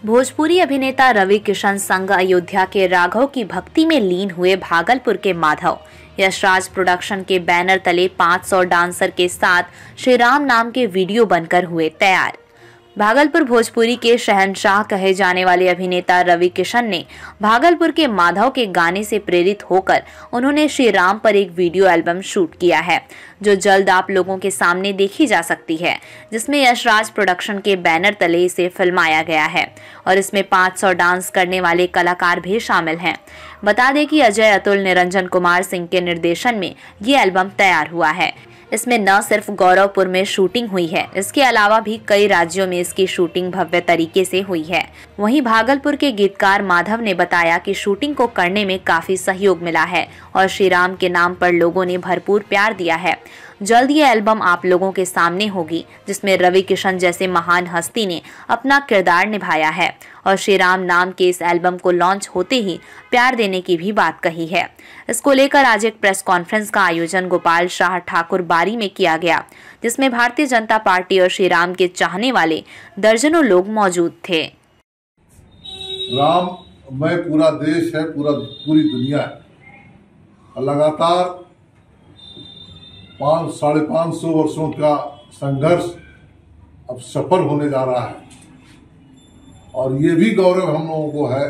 भोजपुरी अभिनेता रवि किशन संग अयोध्या के राघव की भक्ति में लीन हुए भागलपुर के माधव यशराज प्रोडक्शन के बैनर तले 500 डांसर के साथ श्री राम नाम के वीडियो बनकर हुए तैयार। भागलपुर भोजपुरी के शहंशाह कहे जाने वाले अभिनेता रवि किशन ने भागलपुर के माधव के गाने से प्रेरित होकर उन्होंने श्री राम पर एक वीडियो एल्बम शूट किया है, जो जल्द आप लोगों के सामने देखी जा सकती है, जिसमें यशराज प्रोडक्शन के बैनर तले इसे फिल्माया गया है और इसमें 500 डांस करने वाले कलाकार भी शामिल हैं। बता दें कि अजय अतुल निरंजन कुमार सिंह के निर्देशन में ये एल्बम तैयार हुआ है। इसमें न सिर्फ गौरवपुर में शूटिंग हुई है, इसके अलावा भी कई राज्यों में इसकी शूटिंग भव्य तरीके से हुई है। वहीं भागलपुर के गीतकार माधव ने बताया कि शूटिंग को करने में काफी सहयोग मिला है और श्री राम के नाम पर लोगों ने भरपूर प्यार दिया है। जल्द ये एल्बम आप लोगों के सामने होगी, जिसमें रवि किशन जैसे महान हस्ती ने अपना किरदार निभाया है और श्री राम नाम के इस एल्बम को लॉन्च होते ही प्यार देने की भी बात कही है। इसको लेकर आज एक प्रेस कॉन्फ्रेंस का आयोजन गोपाल शाह ठाकुर बारी में किया गया, जिसमें भारतीय जनता पार्टी और श्री राम के चाहने वाले दर्जनों लोग मौजूद थे। राम में पूरा देश है, पूरी दुनिया है। लगातार 500-550 वर्षों का संघर्ष अब सफल होने जा रहा है और ये भी गौरव हम लोगों को है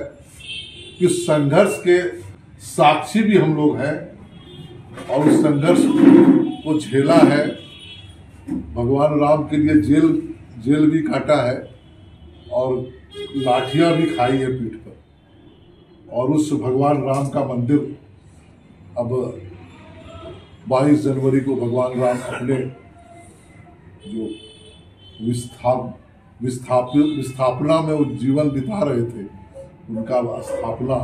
कि संघर्ष के साक्षी भी हम लोग हैं और उस संघर्ष को झेला है। भगवान राम के लिए जेल भी काटा है और लाठियां भी खाई है पीठ पर, और उस भगवान राम का मंदिर अब 22 जनवरी को भगवान राम अपने जो विस्थापना में वो जीवन बिता रहे थे, उनका स्थापना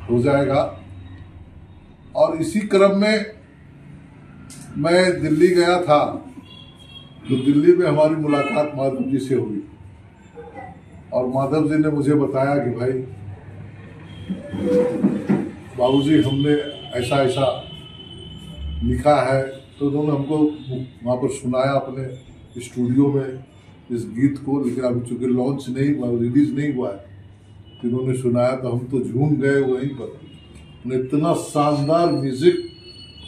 हो जाएगा। और इसी क्रम में मैं दिल्ली गया था, तो दिल्ली में हमारी मुलाकात माधव जी से हुई और माधव जी ने मुझे बताया कि भाई बाबूजी हमने ऐसा ऐसा लिखा है, तो उन्होंने हमको वहाँ पर सुनाया अपने स्टूडियो में इस गीत को, लेकिन अभी चूंकि लॉन्च नहीं हुआ, रिलीज नहीं हुआ है, तो इन्होंने सुनाया तो हम तो झूम गए वहीं पर। इतना शानदार म्यूजिक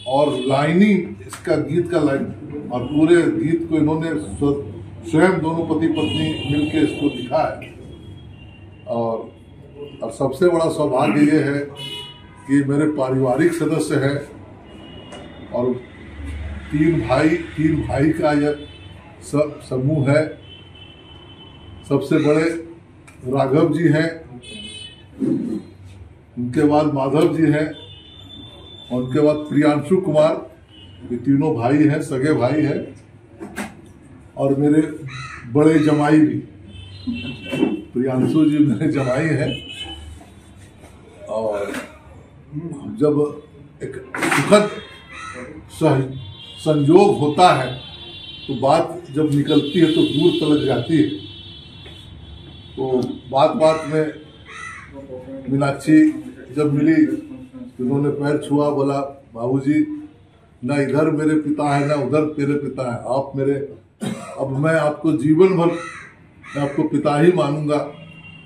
और लाइनिंग इसका गीत का लाइन और पूरे गीत को इन्होंने स्वयं दोनों पति पत्नी मिलकर इसको लिखा है। और सबसे बड़ा सौभाग्य ये है कि मेरे पारिवारिक सदस्य हैं और तीन भाई का यह समूह है। सबसे बड़े राघव जी हैं, उनके बाद माधव जी हैं और उनके बाद प्रियांशु कुमार, ये तीनों भाई हैं, सगे भाई हैं। और मेरे बड़े जमाई भी, प्रियांशु जी मेरे जमाई हैं। और जब एक सुखद संयोग होता है तो बात जब निकलती है तो दूर तलक जाती है। तो बात में मीनाक्षी जब मिली तो उन्होंने पैर छुआ, बोला बाबूजी ना इधर मेरे पिता है ना उधर तेरे पिता है, आप मेरे, अब मैं आपको जीवन भर मैं आपको पिता ही मानूंगा।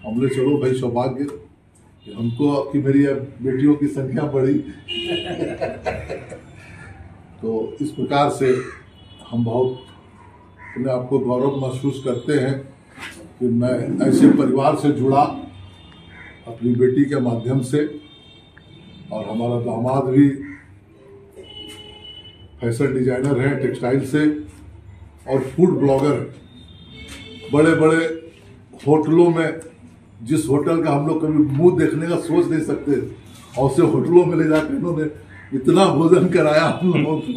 हमने चलो भाई सौभाग्य हमको कि मेरी बेटियों की संख्या बढ़ी। तो इस प्रकार से हम बहुत अपने आप को गौरव महसूस करते हैं कि मैं ऐसे परिवार से जुड़ा अपनी बेटी के माध्यम से। और हमारा दामाद भी फैशन डिजाइनर है, टेक्सटाइल से, और फूड ब्लॉगर है। बड़े बड़े होटलों में, जिस होटल का हम लोग कभी मुंह देखने का सोच नहीं सकते, और से होटलों में ले जाकर इन्होंने इतना भोजन कराया हम लोगों को।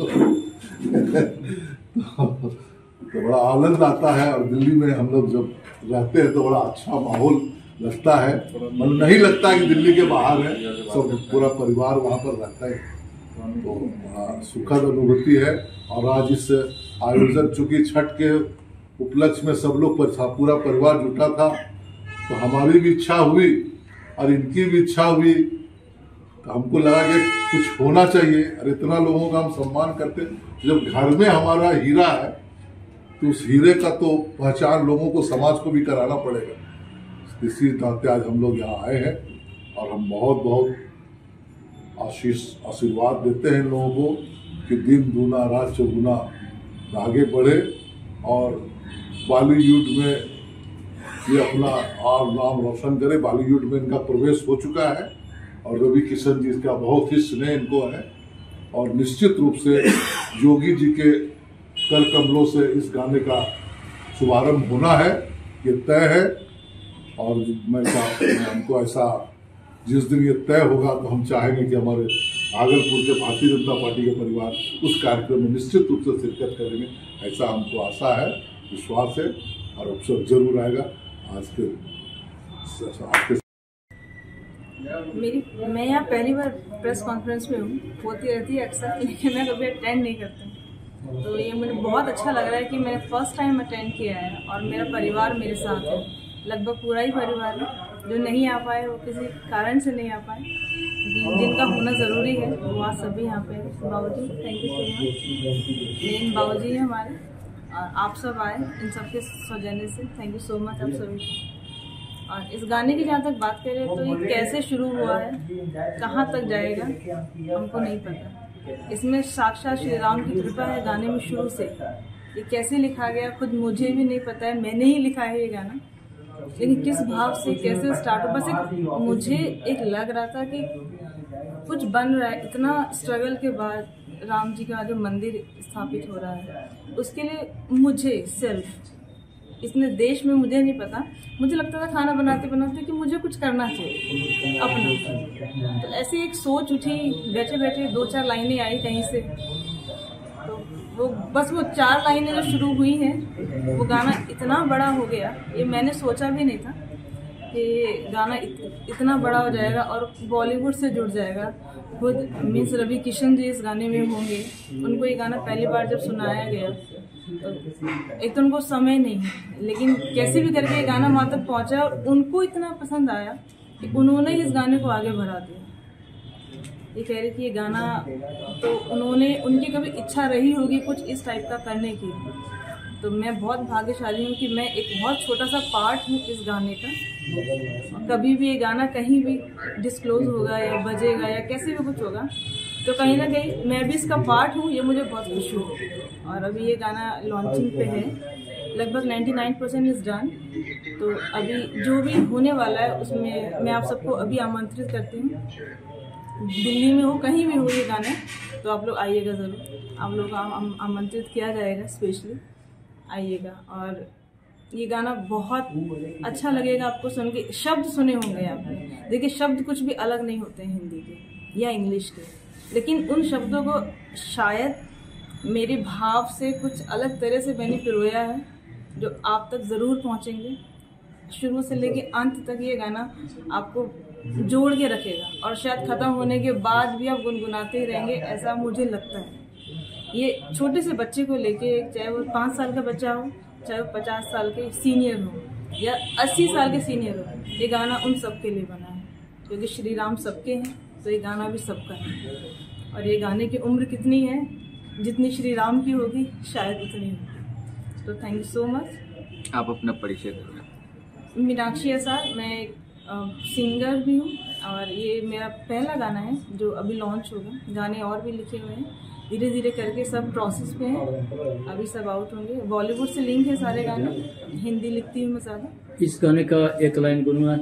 तो बड़ा आनंद आता है। और दिल्ली में हम लोग जब रहते हैं तो बड़ा अच्छा माहौल लगता है, मतलब नहीं लगता है कि दिल्ली के बाहर है, सब पूरा परिवार वहाँ पर रहता है। तो बड़ा सुखद अनुभूति है। और आज इस आयोजन, चूंकि छठ के उपलक्ष्य में सब लोग पूरा परिवार जुटा था, तो हमारी भी इच्छा हुई और इनकी भी इच्छा हुई। तो हमको लगा कि कुछ होना चाहिए और इतना लोगों का हम सम्मान करते। जब घर में हमारा हीरा है तो उस हीरे का तो पहचान लोगों को, समाज को भी कराना पड़ेगा। इसी नाते आज हम लोग यहाँ आए हैं और हम बहुत बहुत आशीर्वाद देते हैं लोगों को कि दिन दूना रात चौगुना आगे बढ़े और बॉलीवुड में ये अपना और नाम रोशन करे। बॉलीवुड में इनका प्रवेश हो चुका है और रवि किशन जी इसका बहुत ही स्नेह इनको है और निश्चित रूप से योगी जी के कर कमलों से इस गाने का शुभारंभ होना है, ये तय है। और हमको ऐसा जिस दिन ये तय होगा तो हम चाहेंगे कि हमारे भागलपुर के भारतीय जनता पार्टी के परिवार उस कार्यक्रम में निश्चित रूप से शिरकत करेंगे, ऐसा हमको आशा है, विश्वास है और अवसर जरूर आएगा। मैं यहाँ पहली बार प्रेस कॉन्फ्रेंस में हूँ, होती रहती है अक्सर, लेकिन मैं कभी अटेंड नहीं करती। तो ये मुझे बहुत अच्छा लग रहा है कि मैंने फर्स्ट टाइम अटेंड किया है और मेरा परिवार मेरे साथ है, लगभग पूरा ही परिवार है। जो नहीं आ पाए वो किसी कारण से नहीं आ पाए, जिनका होना ज़रूरी है वो आज सभी यहाँ पे है। बाबूजी thank you so much, main बाबूजी है हमारे, और आप सब आए इन सबके सौजन्य से, थैंक यू सो मच आप सभी को। और इस गाने की जहाँ तक बात करें तो ये कैसे शुरू हुआ है, कहाँ तक जाएगा हमको नहीं पता। इसमें साक्षात श्री राम की कृपा है गाने में शुरू से। ये कैसे लिखा गया खुद मुझे भी नहीं पता है, मैंने ही लिखा है ये गाना, लेकिन किस भाव से कैसे स्टार्ट हो, बस एक मुझे एक लग रहा था कि कुछ बन रहा है। इतना स्ट्रगल के बाद राम जी का जो मंदिर स्थापित हो रहा है, उसके लिए मुझे सेल्फ इसने देश में मुझे नहीं पता, मुझे लगता था खाना बनाते बनाते कि मुझे कुछ करना चाहिए अपना। तो ऐसी एक सोच उठी, बैठे बैठे 2-4 लाइनें आई कहीं से, तो वो बस वो 4 लाइनें जो शुरू हुई हैं वो गाना इतना बड़ा हो गया, ये मैंने सोचा भी नहीं था कि गाना इतना बड़ा हो जाएगा और बॉलीवुड से जुड़ जाएगा। खुद मीन्स रवि किशन जी इस गाने में होंगे, उनको ये गाना पहली बार जब सुनाया गया तो एक तो उनको समय नहीं है, लेकिन कैसे भी करके ये गाना वहाँ तक पहुँचा और उनको इतना पसंद आया कि उन्होंने इस गाने को आगे बढ़ा दिया। ये कह रही कि ये गाना तो उन्होंने, उनकी कभी इच्छा रही होगी कुछ इस टाइप का करने की, तो मैं बहुत भाग्यशाली हूँ कि मैं एक बहुत छोटा सा पार्ट हूँ इस गाने का। कभी भी ये गाना कहीं भी डिस्क्लोज होगा या बजेगा या कैसे भी कुछ होगा तो कहीं ना कहीं मैं भी इसका पार्ट हूँ, ये मुझे बहुत खुशी हो। और अभी ये गाना लॉन्चिंग पे है, लगभग 99% इज डन। तो अभी जो भी होने वाला है उसमें मैं आप सबको अभी आमंत्रित करती हूँ, दिल्ली में हो कहीं भी हो ये गाना तो आप लोग आइएगा ज़रूर, आप लोग को आमंत्रित किया जाएगा, स्पेशली आइएगा। और ये गाना बहुत अच्छा लगेगा आपको सुन के। शब्द सुने होंगे आपने, देखिए शब्द कुछ भी अलग नहीं होते हैं हिंदी के या इंग्लिश के, लेकिन उन शब्दों को शायद मेरे भाव से कुछ अलग तरह से मैंने पिरोया है जो आप तक ज़रूर पहुंचेंगे। शुरू से लेके अंत तक ये गाना आपको जोड़ के रखेगा और शायद ख़त्म होने के बाद भी आप गुनगुनाते ही रहेंगे, ऐसा मुझे लगता है। ये छोटे से बच्चे को लेके, चाहे वो 5 साल का बच्चा हो, चाहे वो 50 साल के सीनियर हो या 80 साल के सीनियर हो, ये गाना उन सब के लिए बना है, क्योंकि श्री राम सबके हैं तो ये गाना भी सबका है। और ये गाने की उम्र कितनी है, जितनी श्री राम की होगी शायद उतनी होगी। तो थैंक यू सो मच। आप अपना परिचय दें। मीनाक्षी एसआर, मैं एक सिंगर भी हूँ और ये मेरा पहला गाना है जो अभी लॉन्च होगा। गाने और भी लिखे हुए हैं, धीरे धीरे करके सब प्रोसेस पे हैं, अभी सब आउट होंगे। बॉलीवुड से लिंक है सारे गाने, हिंदी लिखती हूँ मैं ज़्यादा। इस गाने का एक लाइन गुनगुना,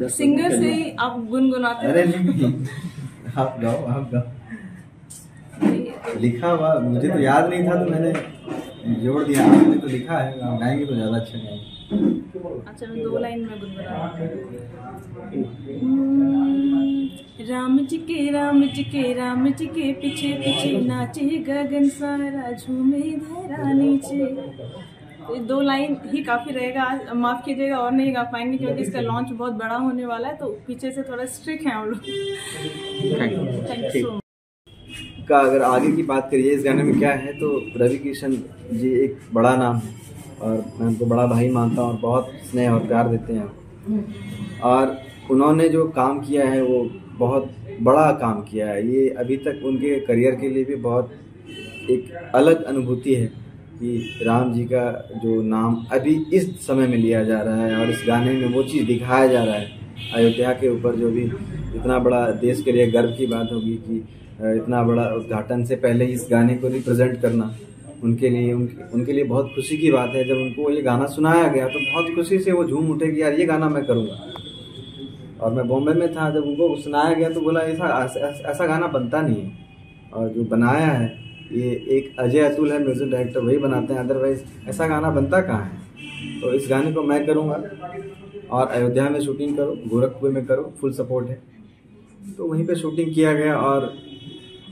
सिंगर से ही आप गुनगुनाते हैं। अरे नहीं, आप गाओ, आप गाओ। लिखा हुआ मुझे तो याद नहीं था तो मैंने जोड़ दिया, आपने तो लिखा है, गाएंगे तो ज़्यादा अच्छा गाएंगे। अच्छा मैं 2 लाइन में गुनगुना। राम जी के पीछे पीछे नाचे गगन सारा, झूमे धरा नीचे। तो 2 लाइन ही काफ़ी रहेगा, आज माफ़ कीजिएगा और नहीं गा पाएंगे क्योंकि इसका लॉन्च बहुत बड़ा होने वाला है, तो पीछे से थोड़ा स्ट्रिक्ट हैं हम लोग। Thank you so much. का अगर आगे की बात करिए इस गाने में क्या है, तो रवि किशन जी एक बड़ा नाम है और मैं उनको बड़ा भाई मानता हूँ और बहुत स्नेह और प्यार देते हैं। और उन्होंने जो काम किया है वो बहुत बड़ा काम किया है। ये अभी तक उनके करियर के लिए भी बहुत एक अलग अनुभूति है कि राम जी का जो नाम अभी इस समय में लिया जा रहा है और इस गाने में वो चीज़ दिखाया जा रहा है अयोध्या के ऊपर, जो भी इतना बड़ा देश के लिए गर्व की बात होगी कि इतना बड़ा उद्घाटन से पहले इस गाने को रिप्रेजेंट करना उनके लिए बहुत खुशी की बात है। जब उनको ये गाना सुनाया गया तो बहुत खुशी से वो झूम उठे कि यार ये गाना मैं करूँगा। और मैं बॉम्बे में था, जब उनको सुनाया गया तो बोला ऐसा गाना बनता नहीं है, और जो बनाया है ये एक अजय अतुल है म्यूजिक डायरेक्टर, वही बनाते हैं, अदरवाइज ऐसा गाना बनता कहाँ है। तो इस गाने को मैं करूँगा और अयोध्या में शूटिंग करो, गोरखपुर में करो, फुल सपोर्ट है। तो वहीं पे शूटिंग किया गया और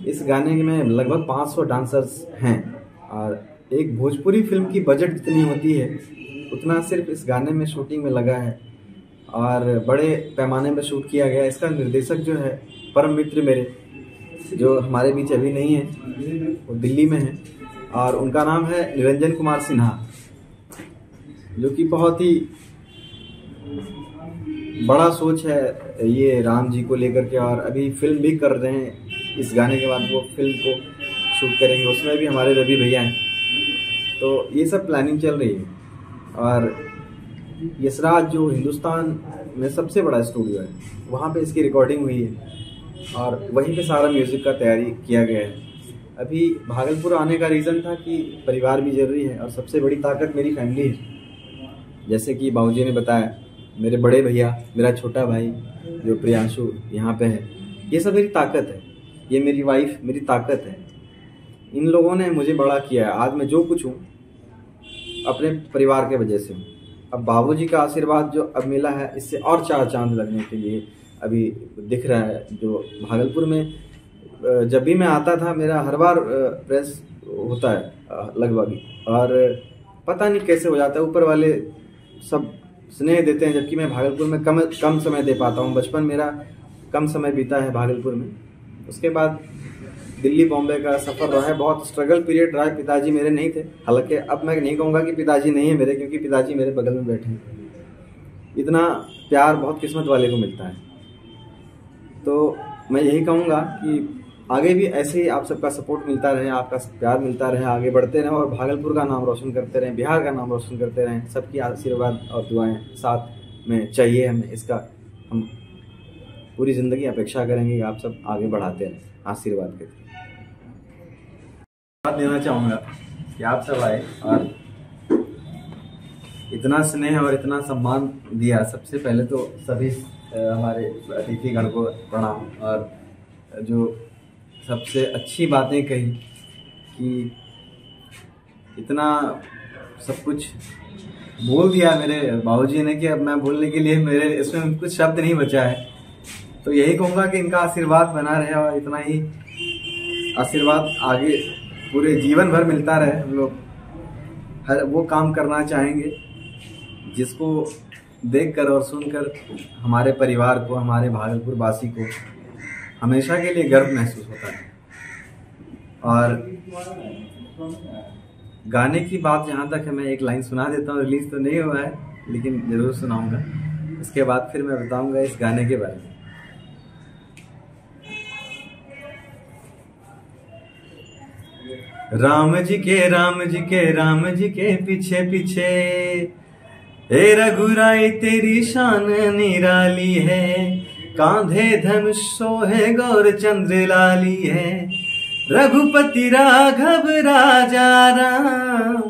इस गाने में लगभग 500 डांसर्स हैं और एक भोजपुरी फिल्म की बजट जितनी होती है उतना सिर्फ इस गाने में शूटिंग में लगा है और बड़े पैमाने में शूट किया गया। इसका निर्देशक जो है परम मित्र मेरे, जो हमारे बीच अभी नहीं है, वो दिल्ली में है और उनका नाम है निरंजन कुमार सिन्हा, जो कि बहुत ही बड़ा सोच है ये राम जी को लेकर के। और अभी फिल्म भी कर रहे हैं, इस गाने के बाद वो फिल्म को शूट करेंगे, उसमें भी हमारे रवि भैया हैं। तो ये सब प्लानिंग चल रही है और यशराज जो हिंदुस्तान में सबसे बड़ा स्टूडियो है, वहाँ पे इसकी रिकॉर्डिंग हुई है और वहीं पे सारा म्यूज़िक का तैयारी किया गया है। अभी भागलपुर आने का रीज़न था कि परिवार भी जरूरी है और सबसे बड़ी ताकत मेरी फैमिली है। जैसे कि बाबूजी ने बताया, मेरे बड़े भैया, मेरा छोटा भाई जो प्रियांशु यहाँ पे है, ये सब मेरी ताकत है। ये मेरी वाइफ मेरी ताकत है। इन लोगों ने मुझे बड़ा किया है। आज मैं जो कुछ हूँ अपने परिवार के वजह से हूँ। अब बाबूजी का आशीर्वाद जो अब मिला है, इससे और चार चांद लगने के लिए अभी दिख रहा है। जो भागलपुर में जब भी मैं आता था, मेरा हर बार प्रेस होता है लगभग, और पता नहीं कैसे हो जाता है, ऊपर वाले सब स्नेह देते हैं, जबकि मैं भागलपुर में कम समय दे पाता हूँ। बचपन मेरा कम समय बीता है भागलपुर में। उसके बाद दिल्ली बॉम्बे का सफ़र रहा है, बहुत स्ट्रगल पीरियड रहा है। पिताजी मेरे नहीं थे, हालांकि अब मैं नहीं कहूँगा कि पिताजी नहीं है मेरे, क्योंकि पिताजी मेरे बगल में बैठे हैं। इतना प्यार बहुत किस्मत वाले को मिलता है। तो मैं यही कहूँगा कि आगे भी ऐसे ही आप सबका सपोर्ट मिलता रहे, आपका प्यार मिलता रहे, आगे बढ़ते रहें और भागलपुर का नाम रोशन करते रहें, बिहार का नाम रोशन करते रहें। सबकी आशीर्वाद और दुआएं साथ में चाहिए हमें। इसका हम पूरी ज़िंदगी अपेक्षा करेंगे कि आप सब आगे बढ़ाते रहें आशीर्वाद के। बात देना चाहूँगा कि आप सब आए और इतना स्नेह और इतना सम्मान दिया। सबसे पहले तो सभी हमारे अतिथिगण को प्रणाम, और जो सबसे अच्छी बातें कही कि इतना सब कुछ बोल दिया मेरे बाबूजी ने कि अब मैं बोलने के लिए मेरे इसमें कुछ शब्द नहीं बचा है। तो यही कहूँगा कि इनका आशीर्वाद बना रहे और इतना ही आशीर्वाद आगे पूरे जीवन भर मिलता रहे। हम लोग हर वो काम करना चाहेंगे जिसको देखकर और सुनकर हमारे परिवार को, हमारे भागलपुर वासी को हमेशा के लिए गर्व महसूस होता है। और गाने की बात जहाँ तक है, मैं एक लाइन सुना देता हूँ। रिलीज तो नहीं हुआ है लेकिन ज़रूर सुनाऊंगा। इसके बाद फिर मैं बताऊंगा इस गाने के बारे में। राम जी के राम जी के राम जी के पीछे पीछे, हे रघुराई तेरी शान निराली है, कांधे धनुष सोहे गौर चंद्र लाली है, रघुपति राघव राजा राम,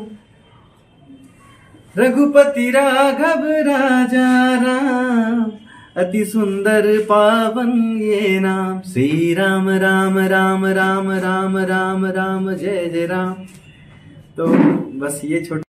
रघुपति राघव राजा राम, अति सुंदर पावन ये नाम, श्री राम राम राम राम राम राम राम जय जय राम। तो बस ये छोटी